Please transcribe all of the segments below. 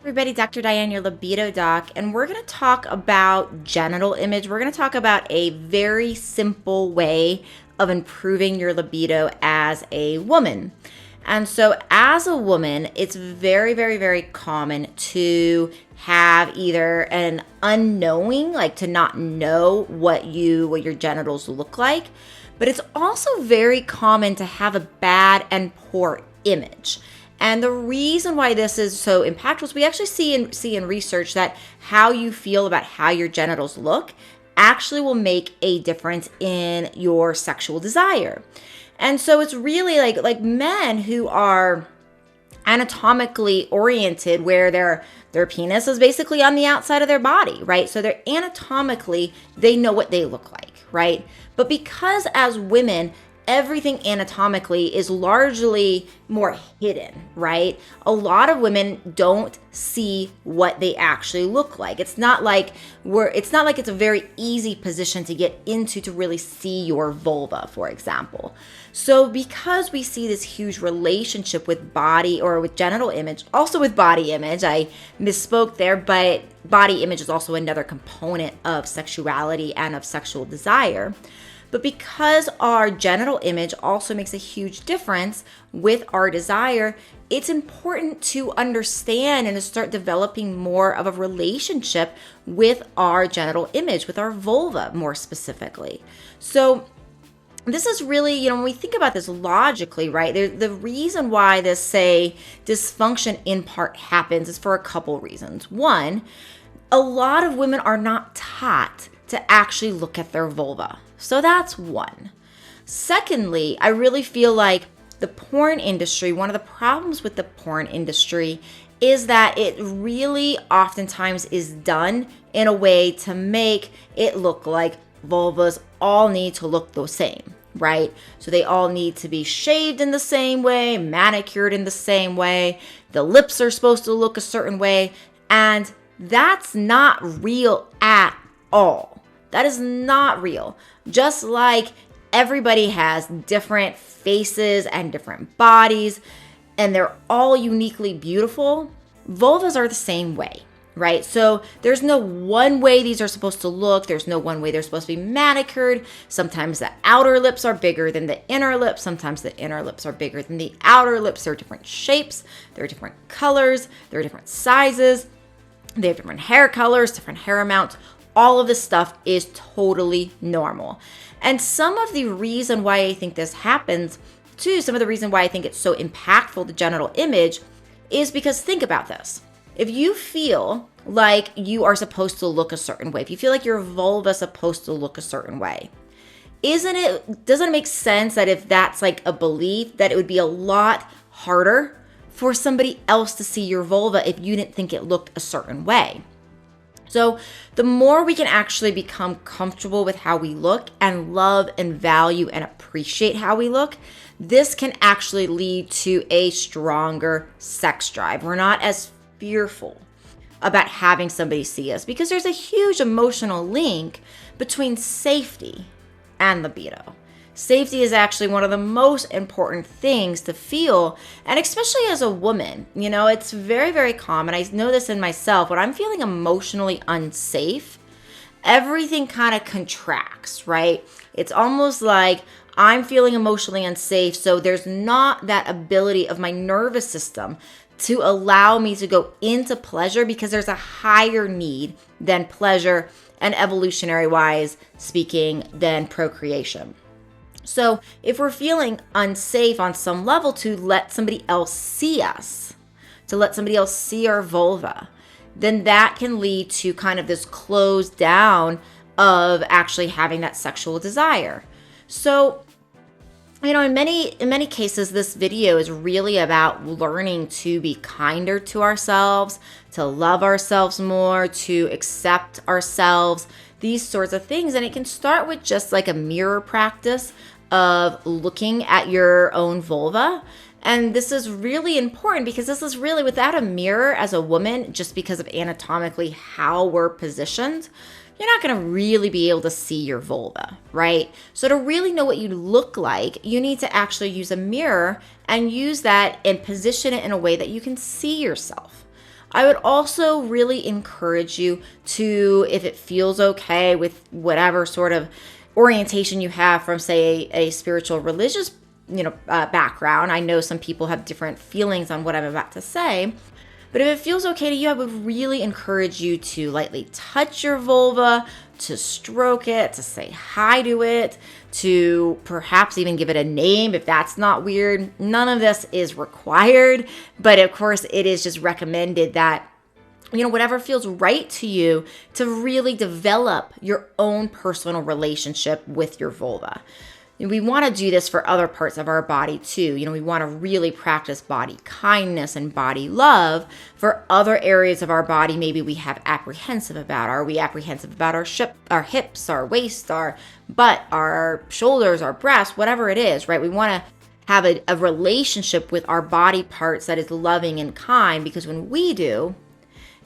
Everybody, Dr. Diane, your libido doc, and we're going to talk about genital image. We're going to talk about a very simple way of improving your libido as a woman. And so as a woman, it's very, very, very common to have either an unknowing, like to not know what your genitals look like, but it's also very common to have a bad and poor image. And the reason why this is so impactful is we actually see in research that how you feel about how your genitals look actually will make a difference in your sexual desire. And so it's really like men who are anatomically oriented, where their penis is basically on the outside of their body, right? So they're anatomically, they know what they look like, right? But because as women, everything anatomically is largely more hidden, right? A lot of women don't see what they actually look like. It's not like it's a very easy position to get into to really see your vulva, for example. So because we see this huge relationship with body or with genital image, also with body image, I misspoke there, but body image is also another component of sexuality and of sexual desire. But because our genital image also makes a huge difference with our desire, it's important to understand and to start developing more of a relationship with our genital image, with our vulva more specifically. So this is really, when we think about this logically, right, the reason why this, say, dysfunction in part happens is for a couple reasons. One, a lot of women are not taught to actually look at their vulva. So that's one. Secondly, I really feel like the porn industry, one of the problems with the porn industry is that it really oftentimes is done in a way to make it look like vulvas all need to look the same, right? So they all need to be shaved in the same way, manicured in the same way, the lips are supposed to look a certain way, and that's not real at all. That is not real. Just like everybody has different faces and different bodies, and they're all uniquely beautiful, vulvas are the same way, right? So there's no one way these are supposed to look. There's no one way they're supposed to be manicured. Sometimes the outer lips are bigger than the inner lips. Sometimes the inner lips are bigger than the outer lips. There are different shapes. There are different colors. There are different sizes. They have different hair colors, different hair amounts. All of this stuff is totally normal. And some of the reason why I think this happens, too, some of the reason why I think it's so impactful, the genital image, is because think about this. If you feel like you are supposed to look a certain way, if you feel like your vulva is supposed to look a certain way, doesn't it make sense that if that's like a belief, that it would be a lot harder for somebody else to see your vulva if you didn't think it looked a certain way? So the more we can actually become comfortable with how we look and love and value and appreciate how we look, this can actually lead to a stronger sex drive. We're not as fearful about having somebody see us because there's a huge emotional link between safety and libido. Safety is actually one of the most important things to feel, and especially as a woman, it's very, very common. I know this in myself. When I'm feeling emotionally unsafe, everything kind of contracts, right? It's almost like I'm feeling emotionally unsafe, so there's not that ability of my nervous system to allow me to go into pleasure because there's a higher need than pleasure and evolutionary-wise speaking than procreation. So if we're feeling unsafe on some level to let somebody else see us, to let somebody else see our vulva, then that can lead to kind of this close down of actually having that sexual desire. So, in many cases, this video is really about learning to be kinder to ourselves, to love ourselves more, to accept ourselves, these sorts of things. And it can start with just like a mirror practice of looking at your own vulva. And this is really important because this is really, without a mirror as a woman, just because of anatomically how we're positioned, you're not going to really be able to see your vulva, right? So to really know what you look like, you need to actually use a mirror and use that and position it in a way that you can see yourself. I would also really encourage you to, if it feels okay with whatever sort of orientation you have from, say, a spiritual religious background. I know some people have different feelings on what I'm about to say, but if it feels okay to you, I would really encourage you to lightly touch your vulva, to stroke it, to say hi to it, to perhaps even give it a name if that's not weird. None of this is required, but of course it is just recommended that, whatever feels right to you, to really develop your own personal relationship with your vulva. We want to do this for other parts of our body too. We want to really practice body kindness and body love for other areas of our body maybe we have apprehensive about. Are we apprehensive about our hips, our waist, our butt, our shoulders, our breasts, whatever it is, right? We want to have a relationship with our body parts that is loving and kind, because when we do,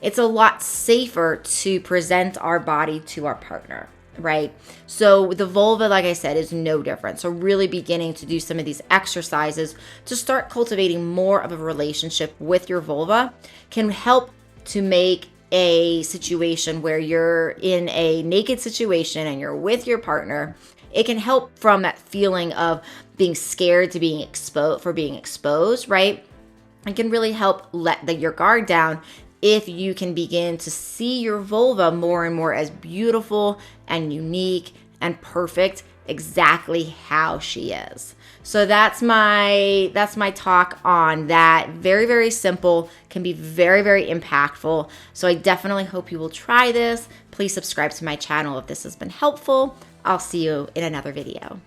it's a lot safer to present our body to our partner. Right? So the vulva, like I said, is no different. So really beginning to do some of these exercises to start cultivating more of a relationship with your vulva can help to make a situation where you're in a naked situation and you're with your partner. It can help from that feeling of being scared to being exposed, right? It can really help let your guard down if you can begin to see your vulva more and more as beautiful and unique and perfect, exactly how she is. So that's my talk on that. Very, very simple, can be very, very impactful. So I definitely hope you will try this. Please subscribe to my channel if this has been helpful. I'll see you in another video.